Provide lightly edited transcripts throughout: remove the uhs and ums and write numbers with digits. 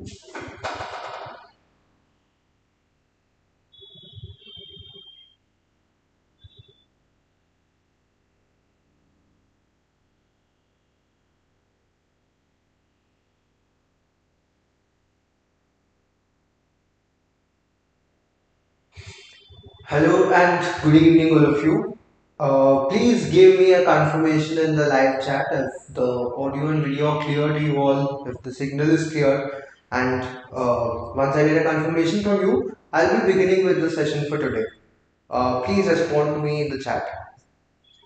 Hello and good evening, all of you. Please give me a confirmation in the live chat if the audio and video are clear to you all, if the signal is clear, and once I get a confirmation from you, I'll be beginning with the session for today. Please respond to me in the chat.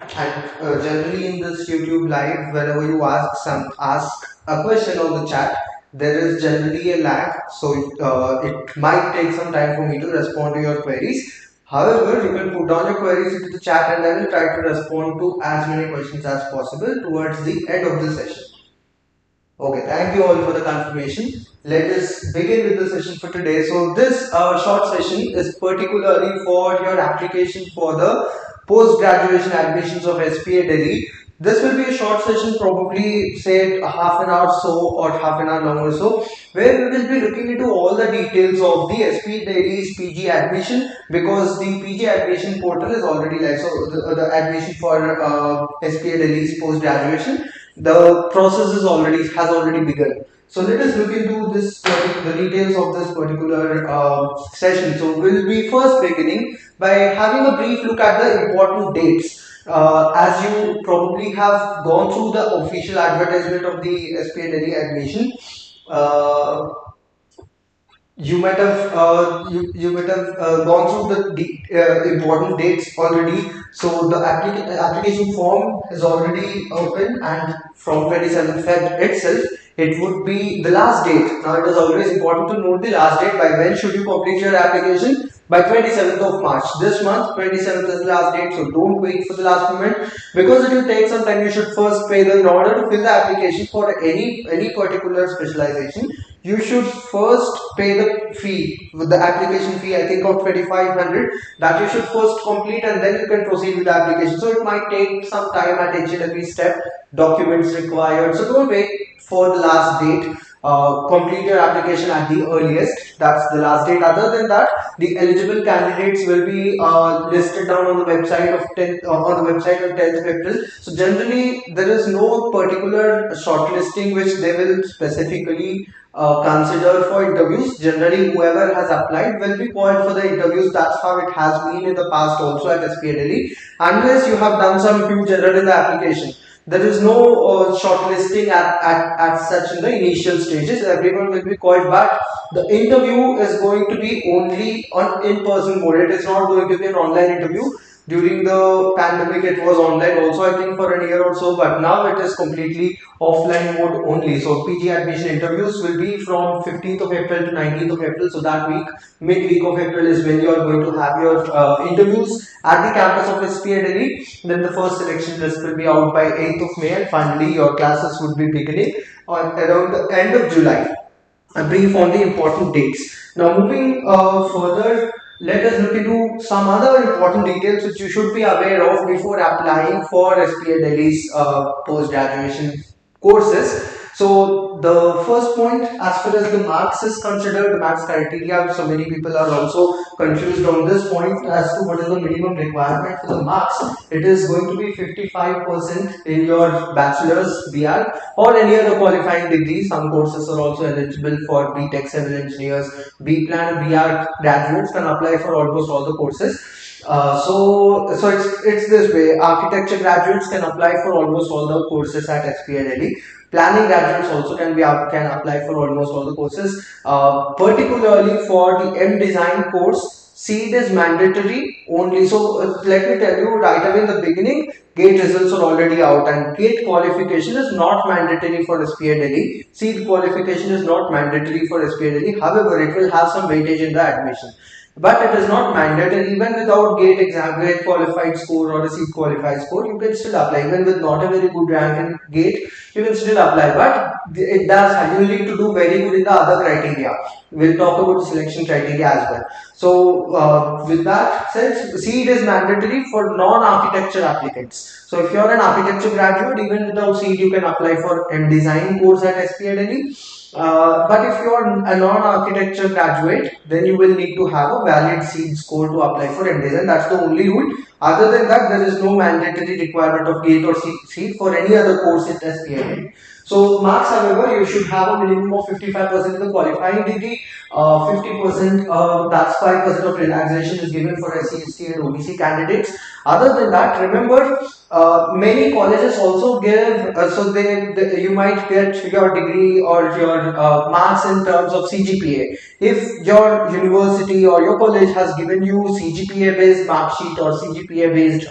And generally in this YouTube live, whenever you ask a question on the chat, there is generally a lag, so it might take some time for me to respond to your queries. However, you can put down your queries into the chat, and I will try to respond to as many questions as possible towards the end of the session. Okay, thank you all for the confirmation. Let us begin with the session for today. So this short session is particularly for your application for the post-graduation admissions of SPA Delhi. This will be a short session, probably say a half an hour so or half an hour long or so, where we will be looking into all the details of the SPA Delhi's PG admission, because the PG admission portal is already live. So the admission for SPA Delhi's post-graduation, the process is already has already begun. So let us look into this the details of this particular session. So we'll be first beginning by having a brief look at the important dates. As you probably have gone through the official advertisement of the SPA Delhi admission, uh, you might have gone through the important dates already. So the application form is already open, and from 27th Feb itself, it would be the last date. Now it is always important to note the last date. By when should you complete your application? By 27th of March. This month, 27th is the last date, so don't wait for the last moment, because it will take some time. You should first pay in order to fill the application for any particular specialization. You should first pay the fee, with the application fee, I think of 2500, that you should first complete, and then you can proceed with the application. So it might take some time at each and every step, documents required. So don't wait for the last date. Complete your application at the earliest. That's the last date. Other than that, the eligible candidates will be listed down on the website of 10th on the website on 10th of April. So generally, there is no particular shortlisting which they will specifically consider for interviews. Generally, whoever has applied will be called for the interviews. That's how it has been in the past also at SPA Delhi, unless you have done some huge error in the application. There is no shortlisting at such in the initial stages. Everyone will be called, but the interview is going to be only on in-person mode. It is not going to be an online interview. During the pandemic, it was online also, I think, for a year or so, but now it is completely offline mode only. So PG admission interviews will be from 15th of April to 19th of April. So that week, mid-week of April is when you are going to have your interviews at the campus of SPA Delhi. Then the first selection list will be out by 8th of May, and finally your classes would be beginning on around the end of July. A brief on the important dates. Now moving further, let us look into some other important details which you should be aware of before applying for SPA Delhi's post-graduation courses. So the first point, as far as the marks is considered, the marks criteria, so many people are also confused on this point as to what is the minimum requirement for the marks. It is going to be 55% in your bachelor's BR or any other qualifying degree. Some courses are also eligible for B.Tech civil engineers. B Plan and BR graduates can apply for almost all the courses. So it's this way. Architecture graduates can apply for almost all the courses at SPA Delhi. Planning graduates also can apply for almost all the courses. Particularly for the M Design course, seed is mandatory only. So let me tell you right away in the beginning, GATE results are already out, and GATE qualification is not mandatory for SPA Delhi. Seed qualification is not mandatory for SPA Delhi. However, it will have some weightage in the admission. But it is not mandatory. Even without GATE exam, GATE qualified score or a seat qualified score, you can still apply. Even with not a very good rank in GATE, you can still apply. But it does, you need to do very good in the other criteria. We'll talk about the selection criteria as well. So with that said, seed is mandatory for non-architecture applicants. So if you're an architecture graduate, even without seed, you can apply for M Design course at SPA Delhi. But if you are a non-architecture graduate, then you will need to have a valid seed score to apply for MDs, and that's the only rule. Other than that, there is no mandatory requirement of GATE or seed for any other course in SPA. So marks, however, you should have a minimum of 55% in the qualifying degree. 50%, that's 5% of relaxation is given for SC, ST and OBC candidates. Other than that, remember, many colleges also give, so you might get your degree or your marks in terms of CGPA. If your university or your college has given you CGPA based mark sheet or CGPA based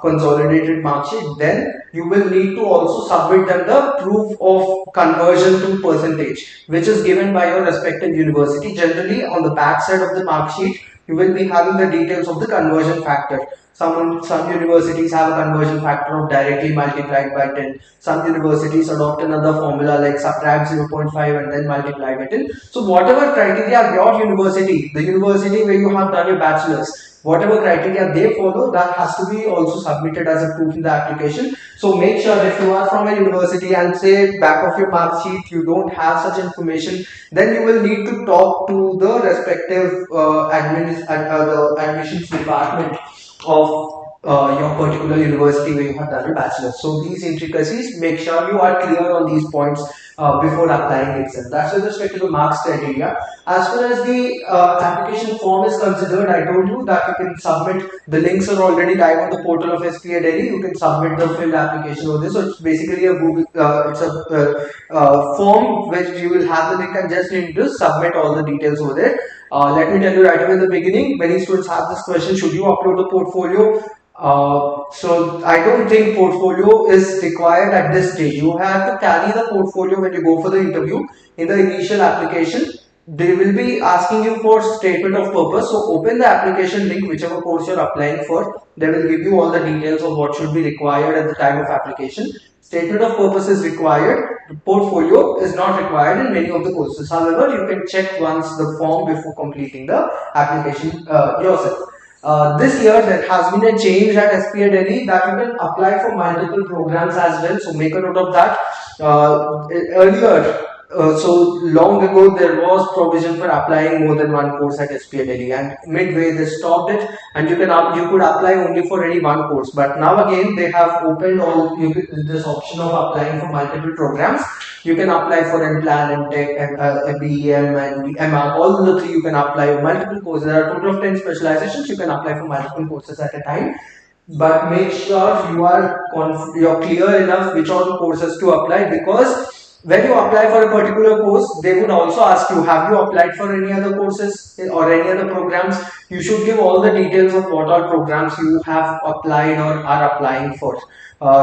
consolidated mark sheet, then you will need to also submit them the proof of conversion to percentage, which is given by your respective university. Generally, on the back side of the mark sheet, you will be having the details of the conversion factor. Some universities have a conversion factor of directly multiplied by 10. Some universities adopt another formula like subtract 0.5 and then multiply by 10. So whatever criteria your university, the university where you have done your bachelor's, whatever criteria they follow, that has to be also submitted as a proof in the application. So make sure if you are from a university and say back of your mark sheet you don't have such information, then you will need to talk to the respective the admissions department of your particular university where you have done a bachelor's. So these intricacies, make sure you are clear on these points before applying itself. That's with respect to the marks criteria. As far as the application form is considered, I told you that you can submit, the links are already live on the portal of SPA Delhi. You can submit the filled application over this. So it's basically a Google, it's a form which you will have the link and just need to submit all the details over there. Let me tell you right away in the beginning, many students have this question, should you upload the portfolio? So I don't think portfolio is required at this stage. You have to carry the portfolio when you go for the interview. In the initial application, they will be asking you for statement of purpose. So open the application link, whichever course you're applying for. They will give you all the details of what should be required at the time of application. Statement of purpose is required. The portfolio is not required in many of the courses. However, you can check once the form before completing the application yourself. This year there has been a change at SPA Delhi that you can apply for multiple programs as well. So make a note of that. Earlier, so long ago there was provision for applying more than one course at SPA Delhi, and midway they stopped it, and you could apply only for any one course. But now again they have opened this option of applying for multiple programs. You can apply for MPlan, MTech, and BEM and MR. All the three you can apply multiple courses. There are a total of 10 specializations. You can apply for multiple courses at a time. But make sure you're clear enough which all the courses to apply, because when you apply for a particular course, they would also ask you, have you applied for any other courses or any other programs? You should give all the details of what all programs you have applied or are applying for. The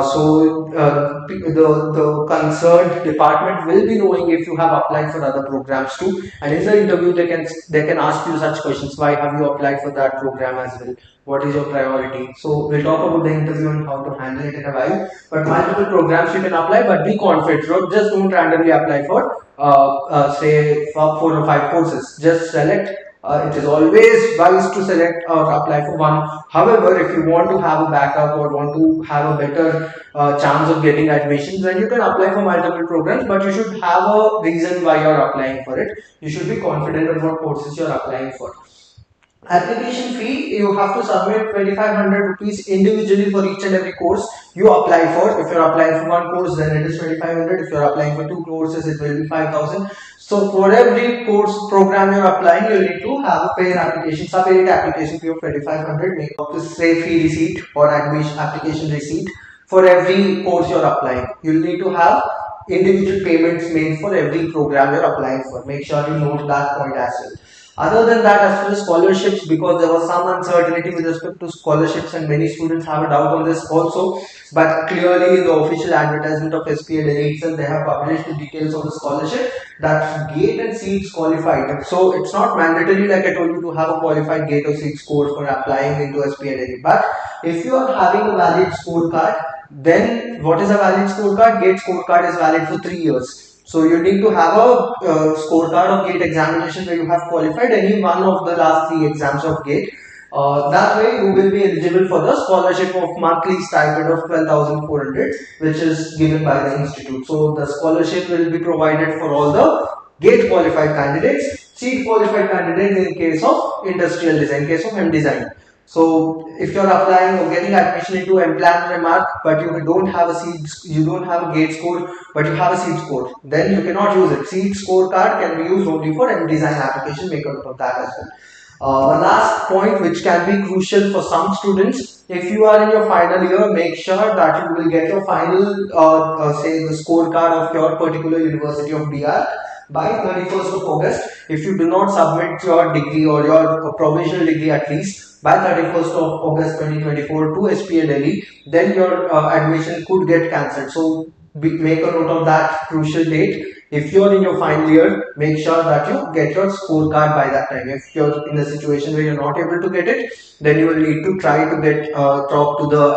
concerned department will be knowing if you have applied for other programs too, and in the interview they can ask you such questions. Why have you applied for that program as well? What is your priority? So we'll talk about the interview and how to handle it in a while. But multiple programs you can apply, but be confident. Just don't randomly apply for say 4 or 5 courses. Just select. It is always wise to select or apply for one. However, if you want to have a backup or want to have a better chance of getting admissions, then you can apply for multiple programs, but you should have a reason why you're applying for it. You should be confident of what courses you're applying for. Application fee, you have to submit 2500 rupees individually for each and every course you apply for. If you're applying for one course, then it is 2500. If you're applying for 2 courses, it will be 5000. So for every course program you're applying, you need to have a pay application, separate application fee of 2500. Make up to say fee receipt or admission application receipt for every course you're applying. You'll need to have individual payments made for every program you're applying for. Make sure you note that point as well. Other than that, as far as scholarships, because there was some uncertainty with respect to scholarships and many students have a doubt on this also, but clearly in the official advertisement of SPA Delhi itself, they have published the details of the scholarship that GATE and seats qualified. So it's not mandatory, like I told you, to have a qualified GATE or seat score for applying into SPA Delhi. But if you are having a valid scorecard, then what is a valid scorecard? GATE scorecard is valid for 3 years. So you need to have a scorecard of GATE examination where you have qualified any one of the last 3 exams of GATE. That way, you will be eligible for the scholarship of monthly stipend of 12,400, which is given by the institute. So the scholarship will be provided for all the GATE qualified candidates, seat qualified candidates in case of industrial design, in case of M design. So if you're applying or getting admission into M-Plan remark, but you don't have a seat, you don't have a GATE score, but you have a seat score, then you cannot use it. Seat score card can be used only for M design application. Make a note of that as well. One last point which can be crucial for some students, if you are in your final year, make sure that you will get your final, say the scorecard of your particular university of DR by 31st of August. If you do not submit your degree or your provisional degree at least by 31st of August 2024 to SPA Delhi, then your admission could get cancelled. So make a note of that crucial date. If you're in your final year, make sure that you get your scorecard by that time. If you're in a situation where you're not able to get it, then you will need to try to get talk to the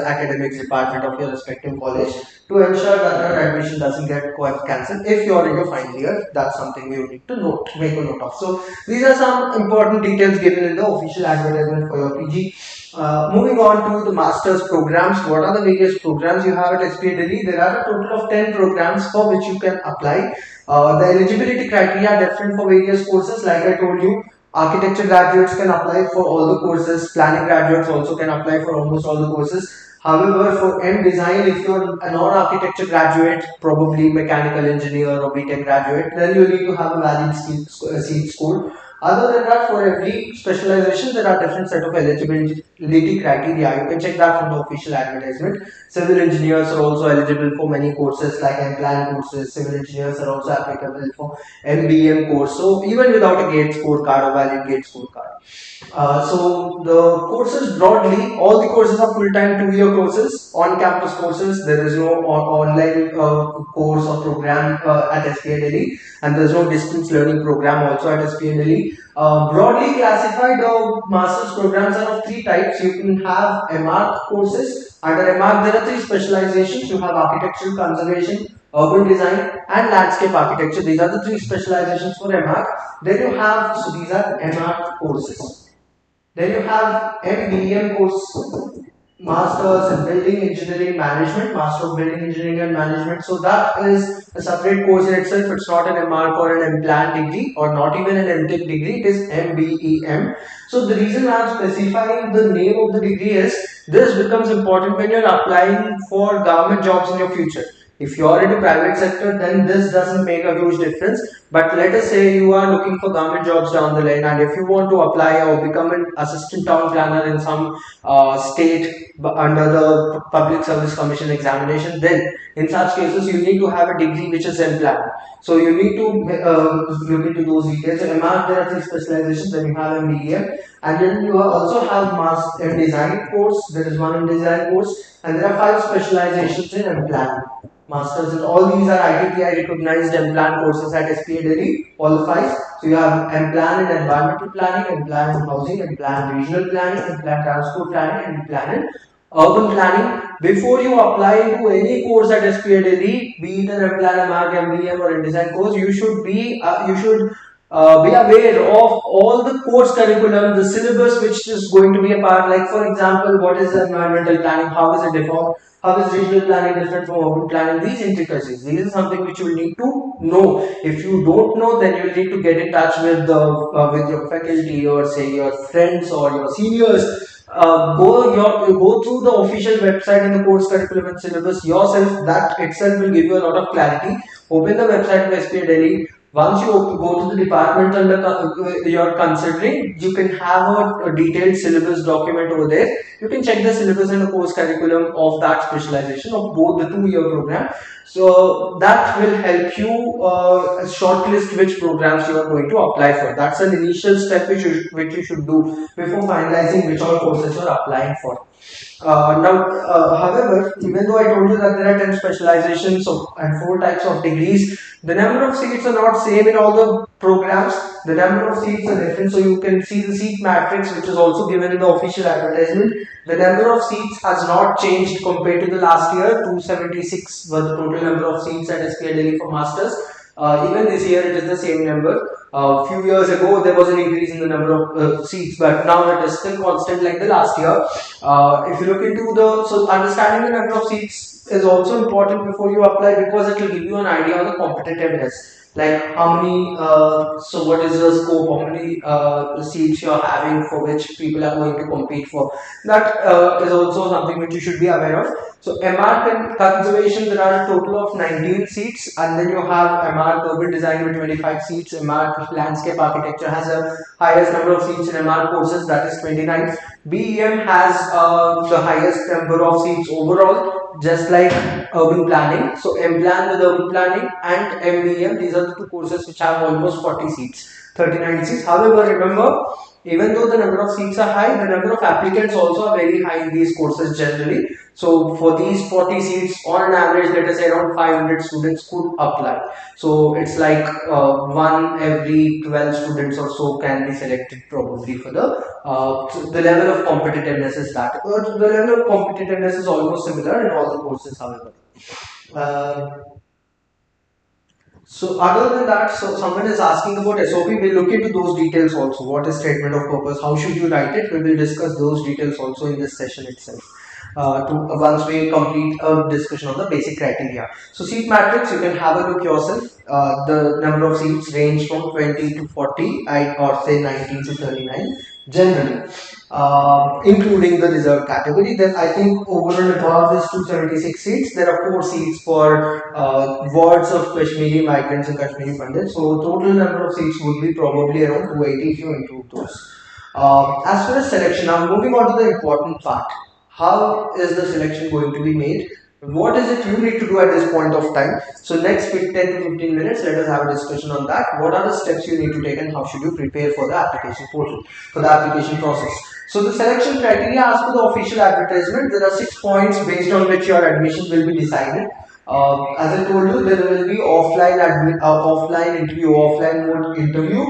academics department of your respective college to ensure that your admission doesn't get cancelled. If you're in your final year, that's something you need to note, make a note of. So these are some important details given in the official advertisement for your PG. Moving on to the master's programs, what are the various programs you have at SPA Delhi? There are a total of 10 programs for which you can apply. The eligibility criteria are different for various courses. Like I told you, architecture graduates can apply for all the courses, planning graduates also can apply for almost all the courses. However, for M design, if you're a non-architecture graduate, probably mechanical engineer or BTech graduate, then you need to have a valid seat score. Other than that, for every specialization, there are different set of eligibility criteria. You can check that from the official advertisement. Civil engineers are also eligible for many courses like M-Plan courses. Civil engineers are also applicable for MBM course. So even without a GATE scorecard or valid GATE scorecard. So the courses broadly, all the courses are full-time 2-year courses, on-campus courses. There is no online course or program at SPA Delhi, and there is no distance learning program also at SPA Delhi. Broadly classified, master's programs are of 3 types. You can have MArch courses. Under MArch, there are 3 specializations. You have architectural conservation, urban design, and landscape architecture. These are the 3 specializations for MArch. Then you have, so these are MArch courses. Then you have MBM course, Masters in Building Engineering Management, Master of Building Engineering and Management. So that is a separate course in itself. It's not an MArch or an M-Plan degree or not even an MTech degree. It is MBEM. So the reason I'm specifying the name of the degree is this becomes important when you're applying for government jobs in your future. If you are in the private sector, then this doesn't make a huge difference. But let us say you are looking for government jobs down the line, and if you want to apply or become an assistant town planner in some state under the Public Service Commission examination, then in such cases you need to have a degree which is M-Plan. So you need to look into those details. So MR, there are 3 specializations. Then you have MBA, and then you also have M Design course. There is one M Design course, and there are 5 specializations in M-Plan. Masters, and all these are IITI recognized M-Plan courses at SPA Delhi, all the 5. So you have M-Plan in environmental planning, M-Plan in housing, M-Plan regional planning, M-Plan transport planning, and M-Plan in urban planning. Before you apply to any course at SPA Delhi, be it an M-Plan, MBM or InDesign course, you should be aware of all the course curriculum, the syllabus which is going to be a part. Like for example, what is environmental planning? How is it defined? How is regional planning different from urban planning? These intricacies. These are something which you will need to know. If you don't know, then you will need to get in touch with with your faculty or say your friends or your seniors. Go through the official website and the course curriculum and syllabus yourself. That itself will give you a lot of clarity. Open the website of SPA Delhi. Once you go to the department under you're considering, you can have a detailed syllabus document over there. You can check the syllabus and the course curriculum of that specialization of both the 2-year program. So that will help you shortlist which programs you are going to apply for. That's an initial step which you should do before finalizing which all courses you are applying for. However, even though I told you that there are 10 specializations and 4 types of degrees, the number of seats are not same in all the programs. The number of seats are different. So you can see the seat matrix, which is also given in the official advertisement. The number of seats has not changed compared to the last year. 276 was the total number of seats at SPA Delhi for masters. Even this year it is the same number. Few years ago there was an increase in the number of seats, but now it is still constant like the last year. If you look into so understanding the number of seats is also important before you apply, because it will give you an idea of the competitiveness, like how many so what is the scope, how many seats you are having for which people are going to compete for. That is also something which you should be aware of. So MR conservation, there are a total of 19 seats, and then you have MR urban design with 25 seats. MR landscape architecture has a highest number of seats in MR courses, that is 29. BEM has the highest number of seats overall, just like urban planning. So MPlan with urban planning and MBM, these are the two courses which have almost 40 seats, 39 seats. However, remember, even though the number of seats are high, the number of applicants also are very high in these courses generally. So for these 40 seats, on an average, let us say around 500 students could apply. So it's like 1 every 12 students or so can be selected probably for the level of competitiveness is that. The level of competitiveness is almost similar in all the courses, however. Uh, so other than that, so someone is asking about SOP. We'll look into those details also. What is statement of purpose? How should you write it? We will discuss those details also in this session itself. Once we complete a discussion on the basic criteria. So seat matrix, you can have a look yourself. The number of seats range from 20 to 40, or say 19 to 39 generally, including the reserved category. Then I think over and above this 276 seats, there are 4 seats for wards of Kashmiri migrants and Kashmiri Pandits. So total number of seats would be probably around 280 if you include those. As far as selection, now moving on to the important part. How is the selection going to be made? What is it you need to do at this point of time? So next 10 to 15 minutes, let us have a discussion on that. What are the steps you need to take and how should you prepare for the application portal, for the application process? So the selection criteria, as per the official advertisement, there are 6 points based on which your admission will be decided. As I told you, there will be offline interview, offline mode interview,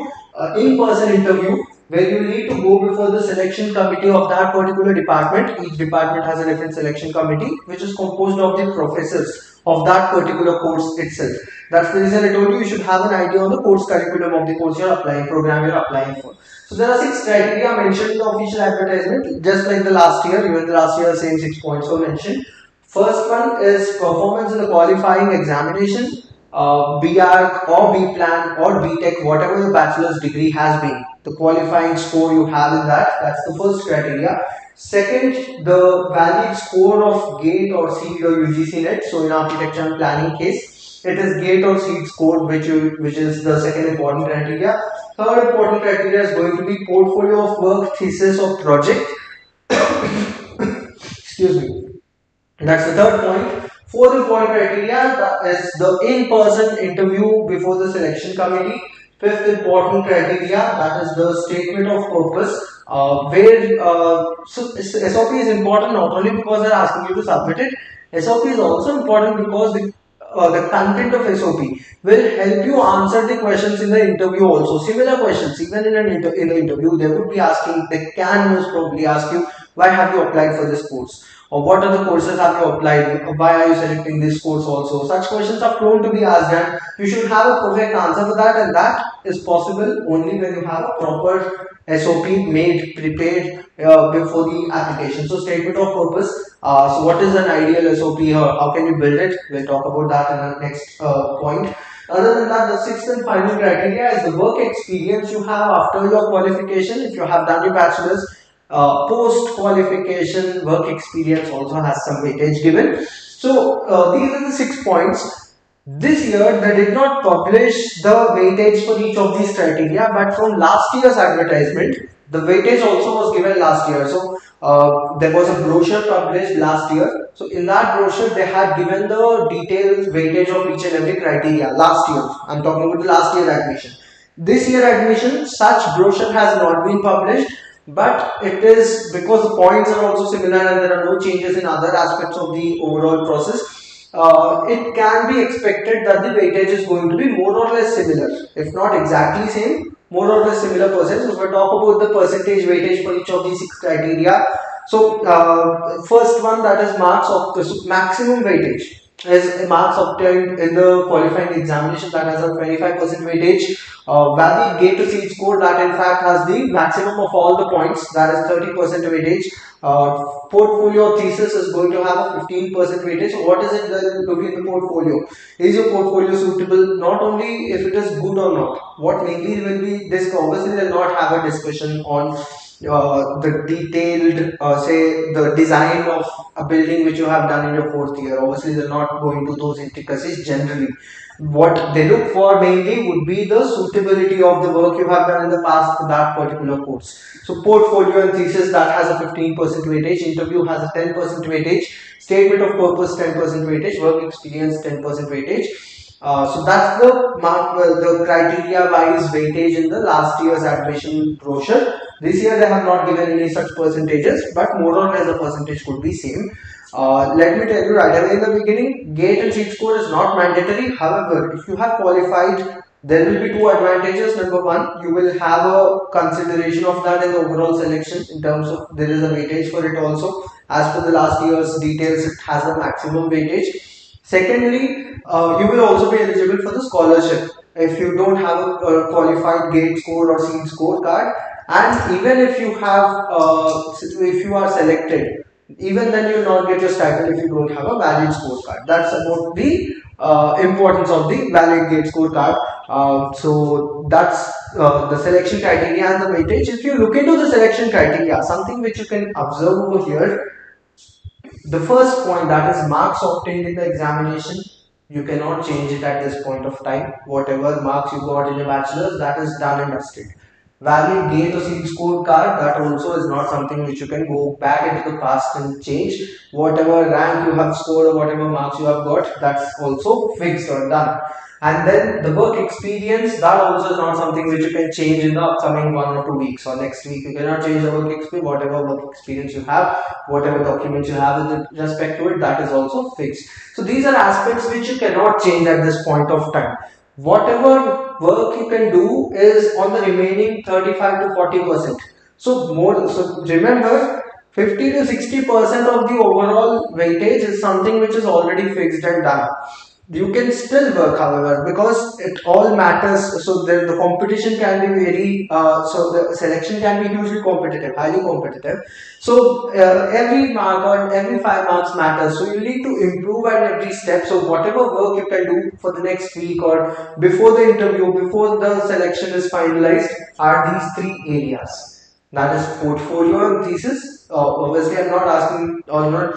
in-person interview, where you need to go before the selection committee of that particular department. Each department has a different selection committee, which is composed of the professors of that particular course itself. That's the reason I told you should have an idea on the course curriculum of the course you're applying, program you're applying for. So there are 6 criteria mentioned in the official advertisement, just like the last year. Even the last year, same 6 points were mentioned. First one is performance in the qualifying examination, BArch or BPlan or BTech, whatever your bachelor's degree has been. The qualifying score you have in that, that's the first criteria. Second, the valid score of GATE or SEED or UGC NET. So in architecture and planning case, it is GATE or SEED score which is the second important criteria. Third important criteria is going to be portfolio of work, thesis or project. Excuse me. That's the third point. Fourth important criteria is the in-person interview before the selection committee. Fifth important criteria, that is the statement of purpose, so SOP is important not only because they're asking you to submit it. SOP is also important because the content of SOP will help you answer the questions in the interview also. Similar questions, even in in the interview, they can most probably ask you, why have you applied for this course? Or what other courses have you applied? Or why are you selecting this course also? Such questions are prone to be asked, and you should have a perfect answer for that, and that is possible only when you have a proper SOP made, prepared before the application. So statement of purpose. So what is an ideal SOP here? How can you build it? We'll talk about that in the next point. Other than that, the sixth and final criteria is the work experience you have after your qualification. If you have done your bachelor's, post qualification work experience also has some weightage given. So these are the 6 points. This year they did not publish the weightage for each of these criteria, but from last year's advertisement the weightage also was given last year. So there was a brochure published last year. So in that brochure they had given the detailed weightage of each and every criteria last year. I'm talking about the last year admission. This year admission, such brochure has not been published, but it is because the points are also similar and there are no changes in other aspects of the overall process. It can be expected that the weightage is going to be more or less similar, if not exactly same, more or less similar percent. So if we talk about the percentage weightage for each of these 6 criteria, so first one, that is marks of the maximum weightage. is marks obtained in the qualifying examination that has a 25% weightage. Valid gate to seat score that in fact has the maximum of all the points, that is 30% weightage. Portfolio thesis is going to have a 15% weightage. So what is it that you look in the portfolio? Is your portfolio suitable? Not only if it is good or not. What mainly will be this, obviously they'll not have a discussion on the detailed, say the design of a building which you have done in your fourth year. Obviously, they're not going to those intricacies generally. What they look for mainly would be the suitability of the work you have done in the past for that particular course. So, portfolio and thesis that has a 15% weightage, interview has a 10% weightage, statement of purpose 10% weightage, work experience 10% weightage. So that's the mark, the criteria wise weightage in the last year's admission brochure. This year they have not given any such percentages, but more or less the percentage could be same. Let me tell you right away in the beginning, gate and seat score is not mandatory. However, if you have qualified, there will be two advantages. Number one, you will have a consideration of that in the overall selection in terms of there is a weightage for it also. As per the last year's details, it has the maximum weightage. Secondly, you will also be eligible for the scholarship if you don't have a qualified gate score or seat score card, and even if you have if you are selected, even then you will not get your stipend if you don't have a valid scorecard. That's about the importance of the valid gate scorecard. So that's the selection criteria and the weightage. If you look into the selection criteria, something which you can observe over here, the first point, that is marks obtained in the examination, you cannot change it at this point of time. Whatever marks you got in your bachelor's, that is done and dusted. Valid gate or seat score card, that also is not something which you can go back into the past and change. Whatever rank you have scored or whatever marks you have got, that's also fixed or done. And then the work experience, that also is not something which you can change in the upcoming 1 or 2 weeks or next week. You cannot change the work experience. Whatever work experience you have, whatever documents you have with respect to it, that is also fixed. So these are aspects which you cannot change at this point of time. Whatever work you can do is on the remaining 35 to 40%. So more. So remember, 50 to 60% of the overall weightage is something which is already fixed and done. You can still work, however, because it all matters. So the competition can be very, so the selection can be hugely competitive, highly competitive. So every mark or every 5 marks matters. So you need to improve at every step. So whatever work you can do for the next week or before the interview, before the selection is finalized, are these three areas. That is portfolio and thesis. Obviously, I'm not asking or not.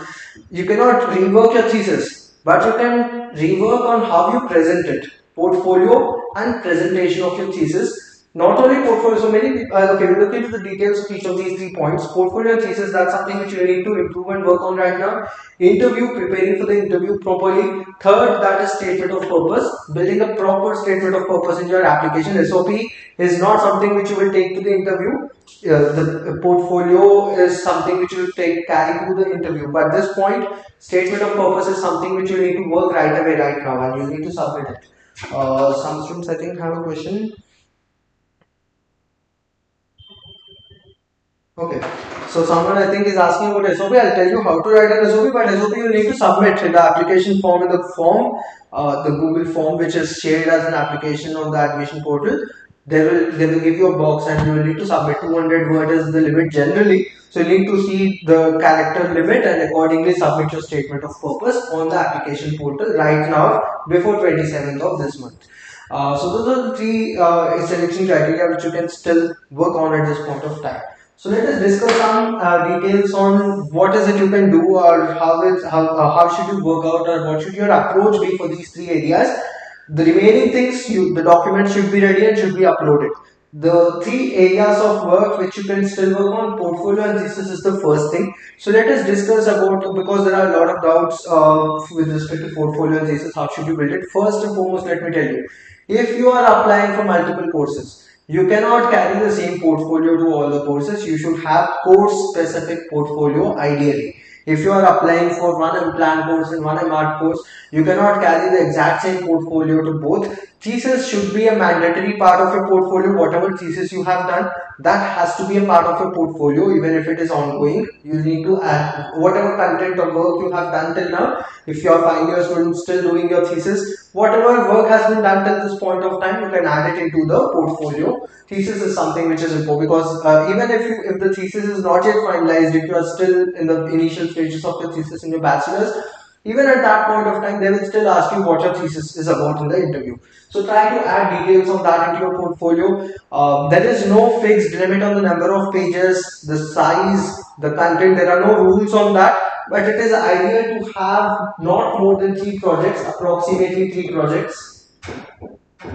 You cannot rework your thesis, but you can rework on how you present it. Portfolio and presentation of your thesis. Not only portfolio, so many people, okay, we look into the details of each of these 3 points. Portfolio and thesis, that's something which you need to improve and work on right now. Interview, preparing for the interview properly. Third, that is statement of purpose. Building a proper statement of purpose in your application. SOP is not something which you will take to the interview. The portfolio is something which you will carry to the interview. But at this point, statement of purpose is something which you need to work right away, right now, and you need to submit it. Some students, I think, have a question. Okay, so someone I think is asking about SOP. I'll tell you how to write an SOP, but SOP you need to submit in the application form, in the form, the Google form which is shared as an application on the admission portal. They will give you a box and you will need to submit. 200 word is the limit generally. So you need to see the character limit and accordingly submit your statement of purpose on the application portal right now before 27th of this month. So those are the three selection criteria which you can still work on at this point of time. So let us discuss some details on what is it you can do, or how should you work out, or what should your approach be for these three areas. The remaining things, the documents should be ready and should be uploaded. The three areas of work which you can still work on, portfolio and thesis is the first thing. So let us discuss about, because there are a lot of doubts with respect to portfolio and thesis, how should you build it. First and foremost, let me tell you, if you are applying for multiple courses, you cannot carry the same portfolio to all the courses. You should have course specific portfolio ideally. If you are applying for one implant course and one MArt course, you cannot carry the exact same portfolio to both. Thesis should be a mandatory part of your portfolio. Whatever thesis you have done, that has to be a part of your portfolio. Even if it is ongoing, you need to add whatever content or work you have done till now. If you are final year student still doing your thesis, whatever work has been done till this point of time, you can add it into the portfolio. Thesis is something which is important, because even if the thesis is not yet finalized, if you are still in the initial stages of your thesis in your bachelor's, even at that point of time, they will still ask you what your thesis is about in the interview. So try to add details of that into your portfolio. There is no fixed limit on the number of pages, the size, the content. There are no rules on that. But it is ideal to have not more than 3 projects, approximately 3 projects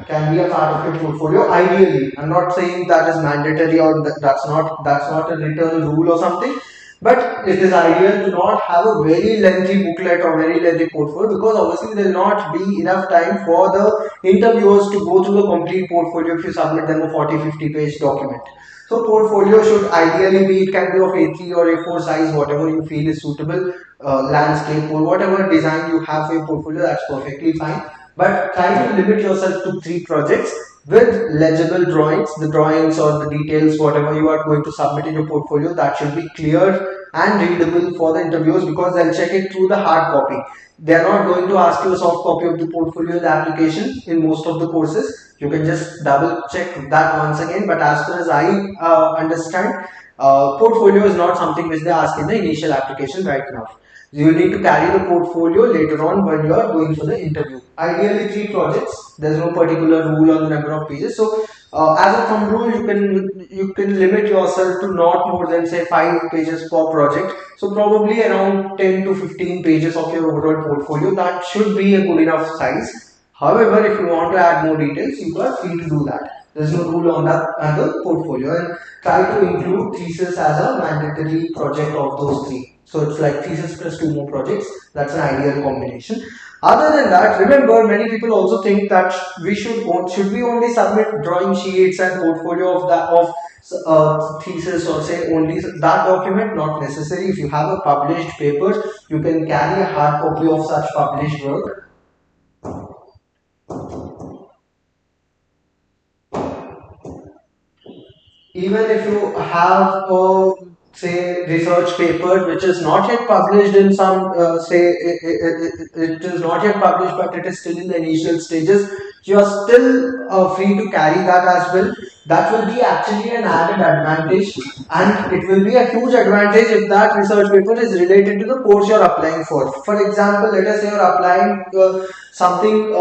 can be a part of your portfolio. Ideally, I'm not saying that is mandatory or that's not a written rule or something, but it is ideal to not have a very lengthy booklet or very lengthy portfolio, because obviously there will not be enough time for the interviewers to go through the complete portfolio if you submit them a 40-50 page document. So portfolio should ideally be, it can be of A3 or A4 size, whatever you feel is suitable, landscape or whatever design you have for your portfolio, that's perfectly fine. But try to limit yourself to 3 projects with legible drawings. The drawings or the details, whatever you are going to submit in your portfolio, that should be clear and readable for the interviewers, because they'll check it through the hard copy. They are not going to ask you a soft copy of the portfolio, the application in most of the courses. You can just double check that once again. But as far as I understand, portfolio is not something which they ask in the initial application right now. You will need to carry the portfolio later on when you are going for the interview. Ideally 3 projects. There is no particular rule on the number of pages. So as a thumb rule, you can limit yourself to not more than say 5 pages per project. So probably around 10 to 15 pages of your overall portfolio. That should be a good enough size. However, if you want to add more details, you are free to do that. There's no rule on that and the portfolio, and try to include thesis as a mandatory project of those 3. So it's like thesis plus 2 more projects. That's an ideal combination. Other than that, remember, many people also think that should we only submit drawing sheets and portfolio of that of thesis, or say only that document. Not necessary. If you have a published paper, you can carry a hard copy of such published work. Even if you have a say research paper which is not yet published in some it is not yet published, but it is still in the initial stages, you are still free to carry that as well. That will be actually an added advantage, and it will be a huge advantage if that research paper is related to the course you are applying for. For example, let us say you are applying something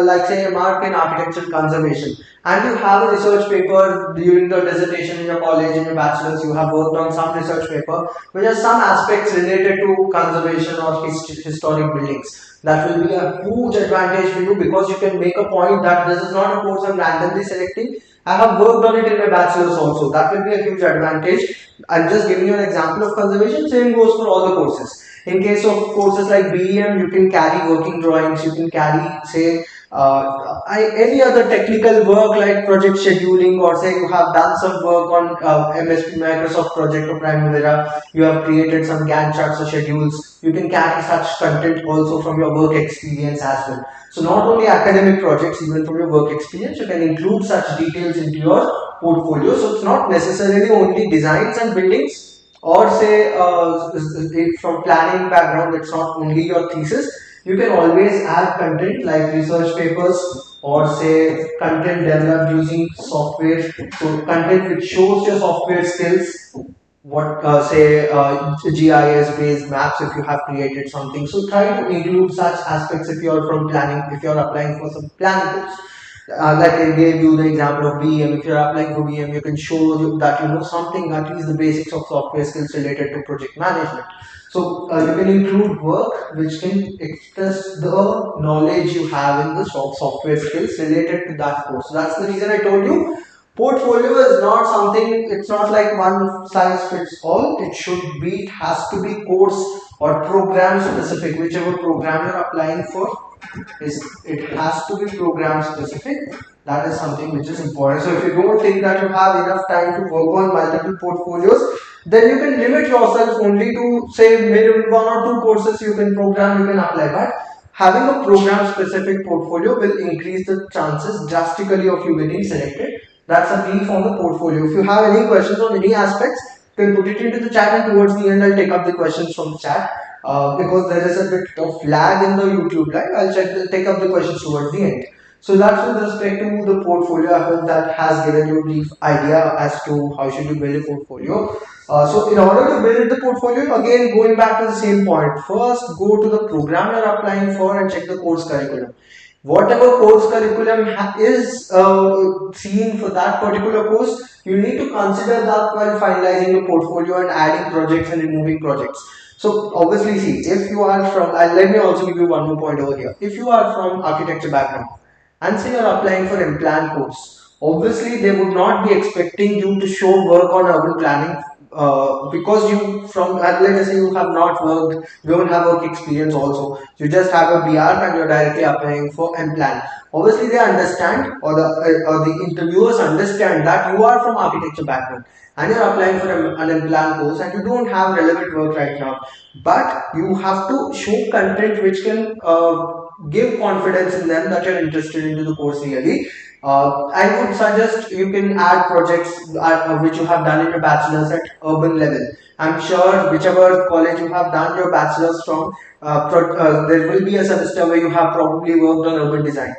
like say a mark in architectural conservation, and you have a research paper during the dissertation in your college, in your bachelor's, you have worked on some research paper which has some aspects related to conservation or historic buildings. That will be a huge advantage for you, because you can make a point that this is not a course I'm randomly selecting. I have worked on it in my bachelor's also. That will be a huge advantage. I'm just giving you an example of conservation. Same goes for all the courses. In case of courses like BEM, you can carry working drawings, you can carry, say, any other technical work like project scheduling, or say you have done some work on MSP Microsoft project or Primavera, you have created some Gantt charts or schedules. You can carry such content also from your work experience as well. So not only academic projects, even from your work experience, you can include such details into your portfolio. So it's not necessarily only designs and buildings, or say from planning background, it's not only your thesis. You can always add content like research papers, or say content developed using software. So content which shows your software skills, what say GIS based maps if you have created something. So try to include such aspects if you are from planning, if you are applying for some planning course. Like I gave you the example of BM. If you're applying for BM, you can show that you know something, at least the basics of software skills related to project management. So you can include work which can express the knowledge you have in the software skills related to that course. So that's the reason I told you portfolio is not something, it's not like one size fits all. It should be, it has to be course or program specific. Whichever program you're applying for, is it has to be program specific. That is something which is important. So if you don't think that you have enough time to work on multiple portfolios, then you can limit yourself only to say maybe 1 or 2 courses you can program, you can apply. But having a program specific portfolio will increase the chances drastically of you getting selected That's a brief on the portfolio. If you have any questions on any aspects, you can put it into the chat, and towards the end I'll take up the questions from the chat. Because there is a bit of lag in the YouTube live, I'll take up the questions towards the end. So that's with respect to the portfolio. I hope that has given you a brief idea as to how should you build a portfolio. So in order to build the portfolio, again going back to the same point, first go to the program you're applying for and check the course curriculum. Whatever course curriculum is seen for that particular course, you need to consider that while finalizing your portfolio and adding projects and removing projects. So obviously, see, if you are from, and let me also give you one more point over here. If you are from architecture background and say you're applying for implant course, obviously they would not be expecting you to show work on urban planning because you from let us say you have not worked, you don't have work experience also, you just have a BR and you're directly applying for implant. Obviously they understand, or the interviewers understand that you are from architecture background and you're applying for an implant course and you don't have relevant work right now, but you have to show content which can give confidence in them that you're interested into the course really. I would suggest you can add projects which you have done in your bachelor's at urban level. I'm sure whichever college you have done your bachelor's from, there will be a semester where you have probably worked on urban design.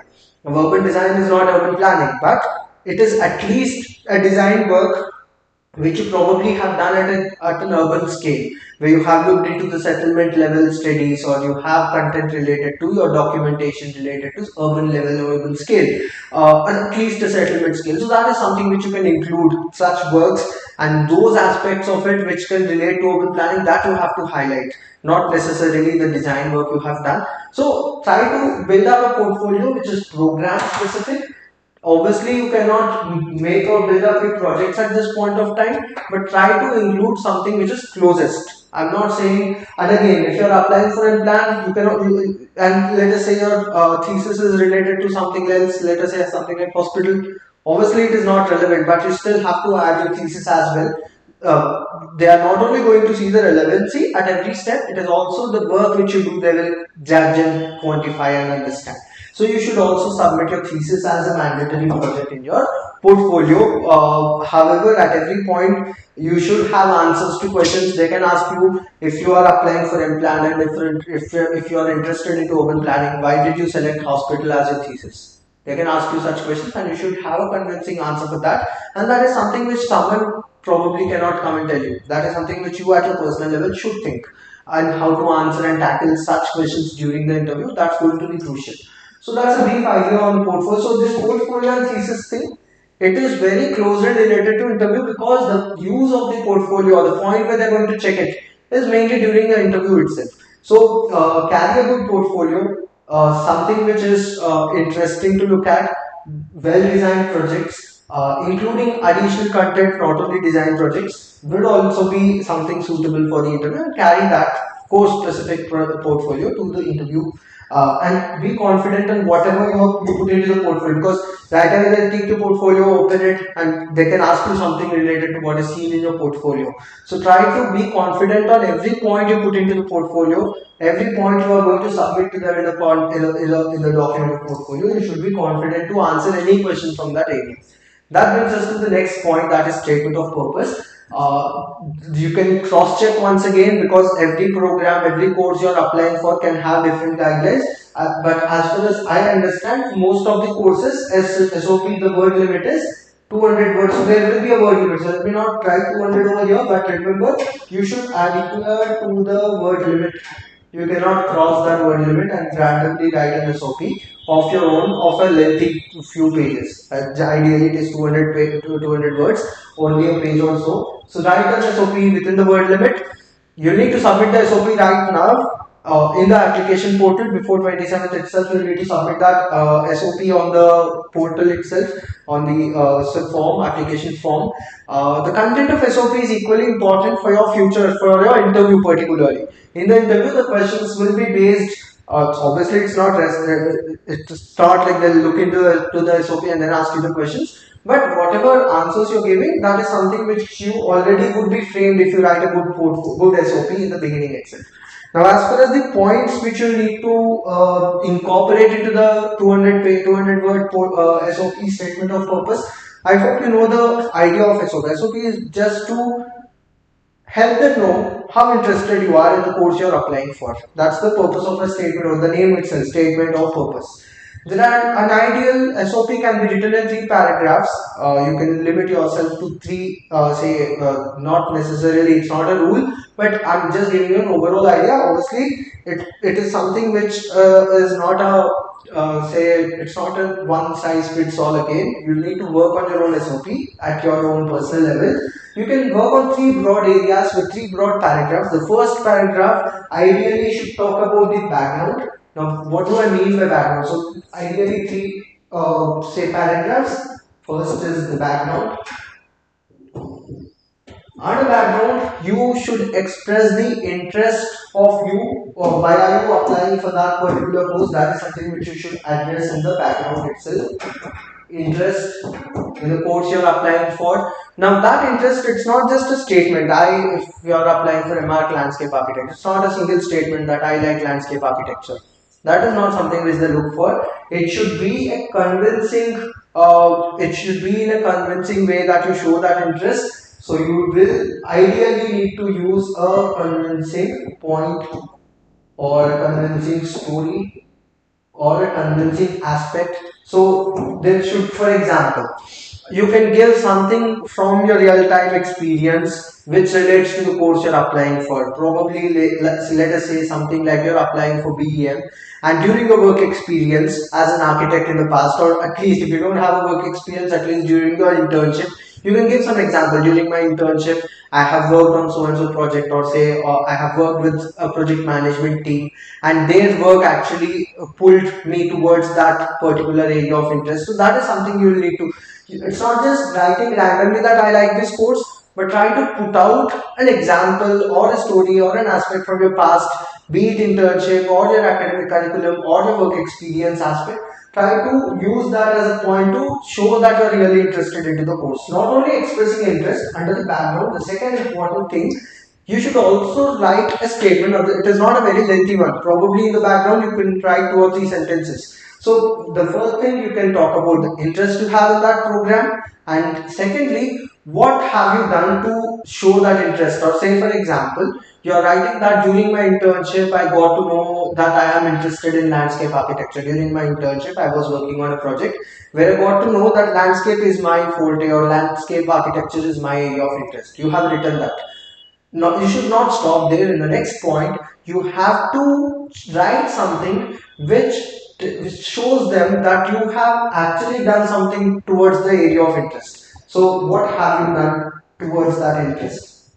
Now, urban design is not urban planning, but it is at least a design work which you probably have done at an urban scale, where you have looked into the settlement level studies or you have content related to your documentation related to urban level or urban scale, at least a settlement scale. So that is something which you can include such works and those aspects of it which can relate to urban planning, that you have to highlight, not necessarily the design work you have done. So try to build up a portfolio which is program specific. Obviously, you cannot make or build up your projects at this point of time, but try to include something which is closest. I'm not saying, and again, if you're applying for a plan, you cannot, and let us say your thesis is related to something else, let us say something like hospital. Obviously, it is not relevant, but you still have to add your thesis as well. They are not only going to see the relevancy at every step, it is also the work which you do they will judge and quantify and understand. So you should also submit your thesis as a mandatory project in your portfolio. However, at every point you should have answers to questions. They can ask you if you are applying for implant and if you are interested into urban planning, why did you select hospital as your thesis? They can ask you such questions and you should have a convincing answer for that. And that is something which someone probably cannot come and tell you. That is something which you at your personal level should think, and how to answer and tackle such questions during the interview. That's going to be crucial. So that's a brief idea on the portfolio. So this portfolio and thesis thing, it is very closely related to interview because the use of the portfolio or the point where they're going to check it is mainly during the interview itself. So carry a good portfolio, something which is interesting to look at, well-designed projects, including additional content, not only design projects, would also be something suitable for the interview, and carry that course-specific portfolio to the interview. And be confident in whatever you put into the portfolio, because right away they'll take your portfolio, open it, and they can ask you something related to what is seen in your portfolio. So try to be confident on every point you put into the portfolio, every point you are going to submit to them in the document of portfolio. You should be confident to answer any question from that area. That brings us to the next point, that is statement of purpose. You can cross check once again, because every program, every course you are applying for can have different guidelines. But as far as I understand, most of the courses, SOP, the word limit is 200 words. So there will be a word limit. So let me not try 200 over here, but remember, you should adhere to the word limit. You cannot cross that word limit and randomly write an SOP of your own of a lengthy few pages. Ideally, it is 200 words, only a page or so. So write an SOP within the word limit. You need to submit the SOP right now in the application portal before 27th itself. You need to submit that SOP on the portal itself, on the form, application form. The content of SOP is equally important for your future, for your interview particularly. In the interview, the questions will be based. Obviously, it's not like they'll look into the SOP and then ask you the questions. But whatever answers you're giving, that is something which you already would be framed if you write a good SOP in the beginning itself. Now, as far as the points which you need to incorporate into the 200 word SOP statement of purpose, I hope you know the idea of SOP. SOP is just to help them know how interested you are in the course you're applying for. That's the purpose of a statement, or the name itself, statement of purpose. Then an ideal SOP can be written in 3 paragraphs. You can limit yourself to three, not necessarily, it's not a rule, but I'm just giving you an overall idea. Obviously, it is something which is not a it's not a one size fits all again. You need to work on your own SOP at your own personal level. You can work on 3 broad areas with 3 broad paragraphs. The first paragraph ideally should talk about the background. Now, what do I mean by background? So, ideally, three say paragraphs. First is the background. On a background, you should express the interest of you, or why are you applying for that particular course. That is something which you should address in the background itself. Interest in the course you're applying for. Now that interest, it's not just a statement. If you're applying for MArch landscape architecture, it's not a single statement that I like landscape architecture. That is not something which they look for. It should be a convincing. It should be in a convincing way that you show that interest. So you will ideally need to use a convincing point or a convincing story or a convincing aspect. So there should, for example, you can give something from your real-time experience which relates to the course you're applying for. Probably let us say something like you're applying for BEM, and during your work experience as an architect in the past, or at least if you don't have a work experience, at least during your internship, you can give some example. During my internship, I have worked on so and so project, or say I have worked with a project management team, and their work actually pulled me towards that particular area of interest. So that is something you will need to. It's not just writing randomly that I like this course, but try to put out an example or a story or an aspect from your past, be it internship or your academic curriculum or your work experience aspect. Try to use that as a point to show that you're really interested into the course. Not only expressing interest under the background, the second important thing, you should also write a statement. It is not a very lengthy one. Probably in the background you can write 2 or 3 sentences. So the first thing, you can talk about the interest you have in that program, and secondly, what have you done to show that interest. Or say for example, you are writing that during my internship I got to know that I am interested in landscape architecture. During my internship I was working on a project where I got to know that landscape is my forte, or landscape architecture is my area of interest. You have written that. Now you should not stop there. In the next point, you have to write something which shows them that you have actually done something towards the area of interest. So what have you done towards that interest?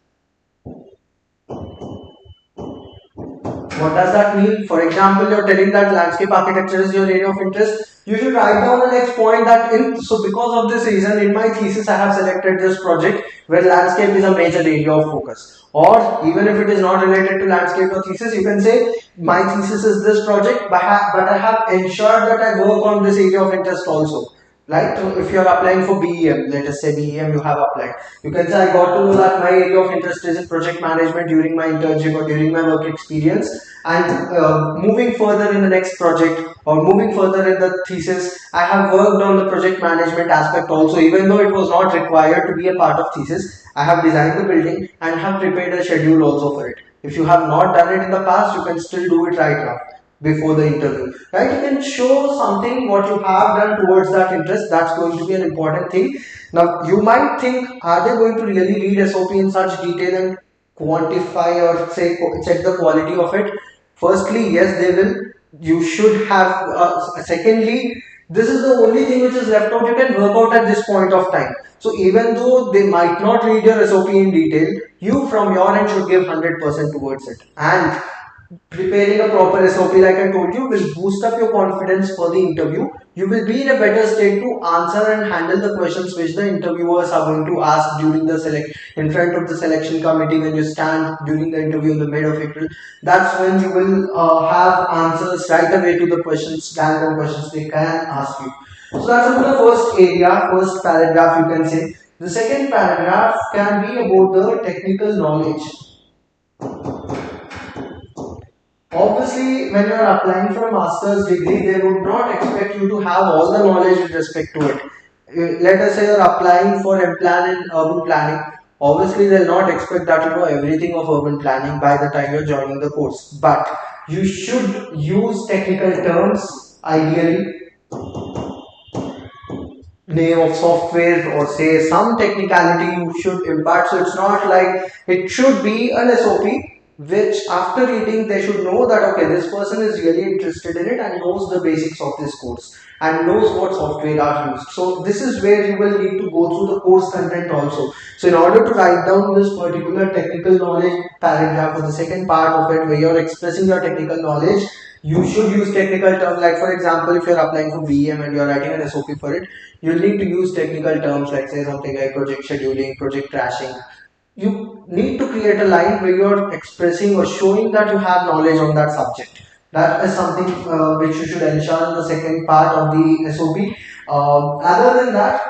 What does that mean? For example, you're telling that landscape architecture is your area of interest. You should write down the next point that so because of this reason, in my thesis I have selected this project where landscape is a major area of focus. Or even if it is not related to landscape or thesis, you can say my thesis is this project, but I have ensured that I work on this area of interest also. Right? So if you are applying for BEM, let us say BEM you have applied, you can say I got to know that my area of interest is in project management during my internship or during my work experience, and moving further in the next project or moving further in the thesis, I have worked on the project management aspect also. Even though it was not required to be a part of thesis, I have designed the building and have prepared a schedule also for it. If you have not done it in the past, you can still do it right now before the interview, right? You can show something what you have done towards that interest. That's going to be an important thing. Now you might think, are they going to really read SOP in such detail and quantify or say check the quality of it? Firstly, yes, they will. You should have secondly, this is the only thing which is left out. You can work out at this point of time. So even though they might not read your SOP in detail, you from your end should give 100% towards it. And preparing a proper SOP, like I told you, will boost up your confidence for the interview. You will be in a better state to answer and handle the questions which the interviewers are going to ask during the in front of the selection committee. When you stand during the interview in the mid of April, that's when you will have answers right away to the questions, random questions they can ask you. So that's about the first area, first paragraph you can say. The second paragraph can be about the technical knowledge. Obviously, when you are applying for a master's degree, they would not expect you to have all the knowledge with respect to it. let us say you're applying for M-Plan in urban planning. Obviously, they'll not expect that you know everything of urban planning by the time you're joining the course. But you should use technical terms, ideally name of software or say some technicality you should impart. So it's not like it should be an SOP which after reading they should know that okay, this person is really interested in it and knows the basics of this course and knows what software are used. So this is where you will need to go through the course content also. So in order to write down this particular technical knowledge paragraph or the second part of it where you're expressing your technical knowledge, you should use technical terms. Like for example, if you're applying for BEM and you're writing an SOP for it, you'll need to use technical terms like say something like project scheduling, project trashing. You need to create a line where you're expressing or showing that you have knowledge on that subject. That is something which you should ensure in the second part of the SOP. Other than that,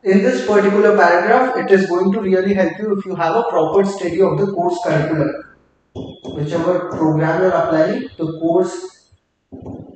in this particular paragraph, it is going to really help you if you have a proper study of the course curriculum. Whichever program you're applying, the course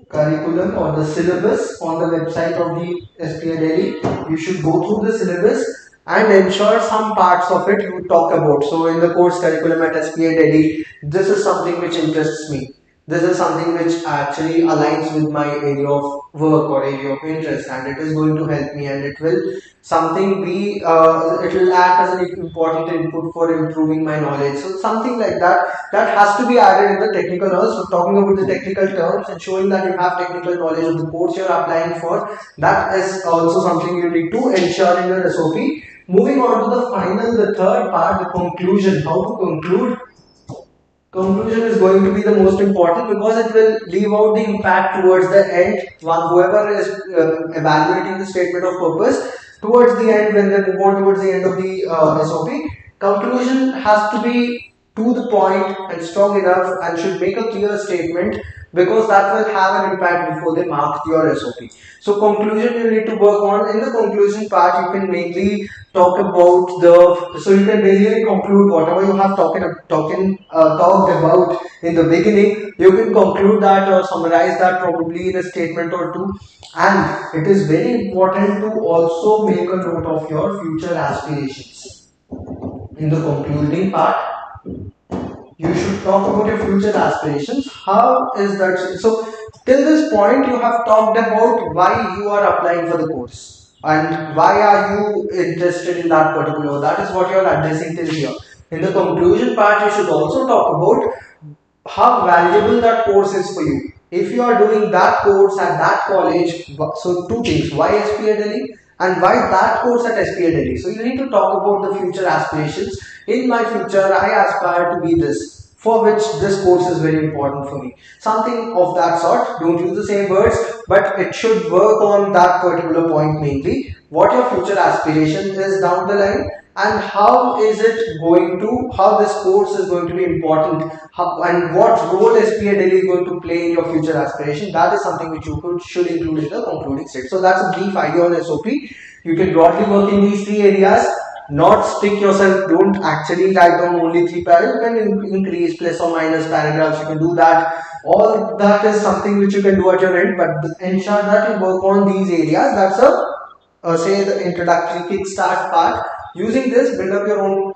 curriculum or the syllabus on the website of the SPI Delhi, you should go through the syllabus and ensure some parts of it you talk about. So in the course curriculum at SPI Delhi, this is something which interests me. This is something which actually aligns with my area of work or area of interest, and it is going to help me, and it will something be it will act as an important input for improving my knowledge. So something like that has to be added in the technical knowledge. So talking about the technical terms and showing that you have technical knowledge of the course you're applying for, that is also something you need to ensure in your SOP. Moving on to the final, the third part, the conclusion. How to conclude. Conclusion is going to be the most important because it will leave out the impact towards the end. One whoever is evaluating the statement of purpose towards the end, when they move on towards the end of the SOP, conclusion has to be to the point and strong enough and should make a clear statement because that will have an impact before they mark your SOP. So conclusion you need to work on. In the conclusion part, you can mainly talk about so you can basically conclude whatever you have talked about in the beginning. You can conclude that or summarize that probably in a statement or two. And it is very important to also make a note of your future aspirations. In the concluding part, you should talk about your future aspirations. How is that? So, till this point, you have talked about why you are applying for the course and why are you interested in that particular. That is what you are addressing till here. In the conclusion part, you should also talk about how valuable that course is for you. If you are doing that course at that college, so two things: why SPI Delhi and why that course at SPI Delhi. So you need to talk about the future aspirations. In my future, I aspire to be this, for which this course is very important for me. Something of that sort. Don't use the same words, but it should work on that particular point mainly. What your future aspiration is down the line, and how is it going to, how this course is going to be important, and what role SPI Delhi is going to play in your future aspiration. That is something which you should include in the concluding state. So that's a brief idea on SOP. You can broadly work in these three areas. Not stick yourself, don't actually write down only three paragraphs. You can increase plus or minus paragraphs, you can do that. All that is something which you can do at your end, but ensure that you work on these areas. That's say the introductory kickstart part. Using this, build up your own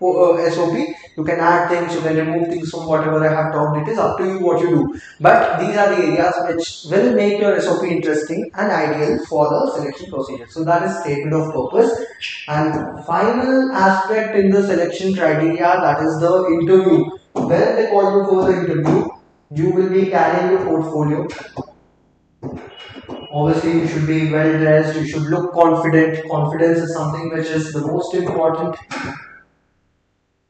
SOP. You can add things, you can remove things from whatever I have talked. It is up to you what you do. But these are the areas which will make your SOP interesting and ideal for the selection procedure. So that is statement of purpose. And final aspect in the selection criteria, that is the interview. When they call you for the interview, you will be carrying your portfolio. Obviously, you should be well dressed, you should look confident. Confidence is something which is the most important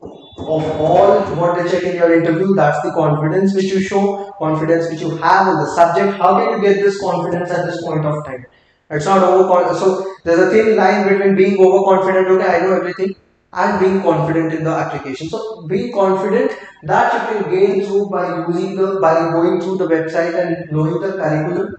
of all what they check in your interview. That's the confidence which you show, confidence which you have in the subject. How can you get this confidence at this point of time? It's not overconfident. So there's a thin line between being overconfident, okay, I know everything, and being confident in the application. So being confident, that you can gain through by going through the website and knowing the curriculum.